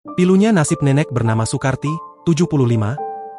Pilunya nasib nenek bernama Sukarti, 75,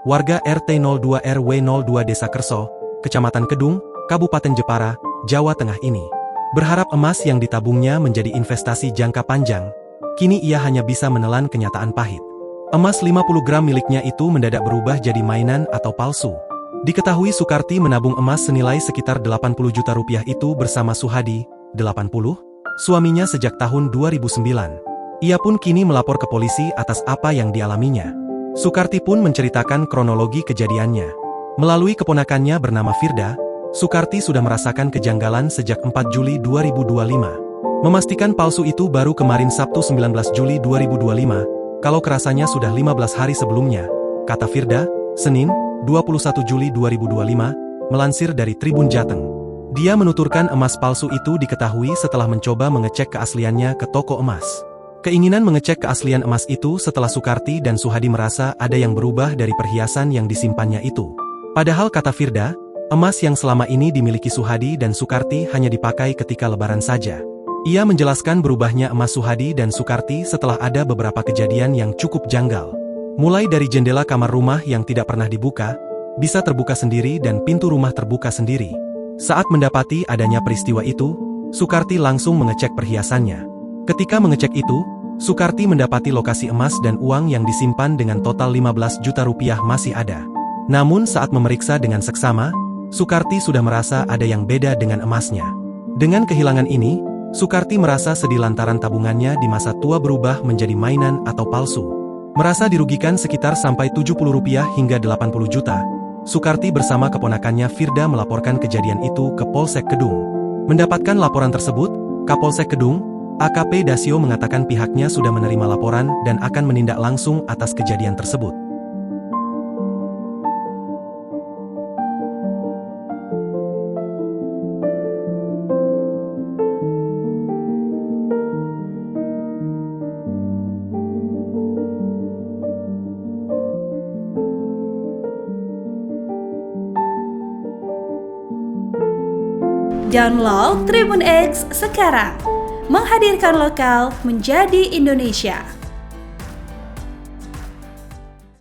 warga RT 02 RW 02 Desa Kerso, Kecamatan Kedung, Kabupaten Jepara, Jawa Tengah ini. Berharap emas yang ditabungnya menjadi investasi jangka panjang, kini ia hanya bisa menelan kenyataan pahit. Emas 50 gram miliknya itu mendadak berubah jadi mainan atau palsu. Diketahui Sukarti menabung emas senilai sekitar 80 juta rupiah itu bersama Suhadi, 80, suaminya sejak tahun 2009. Ia pun kini melapor ke polisi atas apa yang dialaminya. Sukarti pun menceritakan kronologi kejadiannya. Melalui keponakannya bernama Firda, Sukarti sudah merasakan kejanggalan sejak 4 Juli 2025. Memastikan palsu itu baru kemarin Sabtu 19 Juli 2025, kalau kerasanya sudah 15 hari sebelumnya, kata Firda, Senin, 21 Juli 2025, melansir dari Tribun Jateng. Dia menuturkan emas palsu itu diketahui setelah mencoba mengecek keasliannya ke toko emas. Keinginan mengecek keaslian emas itu setelah Sukarti dan Suhadi merasa ada yang berubah dari perhiasan yang disimpannya itu. Padahal kata Firda, emas yang selama ini dimiliki Suhadi dan Sukarti hanya dipakai ketika lebaran saja. Ia menjelaskan berubahnya emas Suhadi dan Sukarti setelah ada beberapa kejadian yang cukup janggal. Mulai dari jendela kamar rumah yang tidak pernah dibuka, bisa terbuka sendiri dan pintu rumah terbuka sendiri. Saat mendapati adanya peristiwa itu, Sukarti langsung mengecek perhiasannya. Ketika mengecek itu, Sukarti mendapati lokasi emas dan uang yang disimpan dengan total 15 juta rupiah masih ada. Namun saat memeriksa dengan seksama, Sukarti sudah merasa ada yang beda dengan emasnya. Dengan kehilangan ini, Sukarti merasa sedih lantaran tabungannya di masa tua berubah menjadi mainan atau palsu. Merasa dirugikan sekitar sampai 70 rupiah hingga 80 juta, Sukarti bersama keponakannya Firda melaporkan kejadian itu ke Polsek Kedung. Mendapatkan laporan tersebut, Kapolsek Kedung, AKP Dasio mengatakan pihaknya sudah menerima laporan dan akan menindak langsung atas kejadian tersebut. Download Tribun X sekarang, menghadirkan lokal menjadi Indonesia.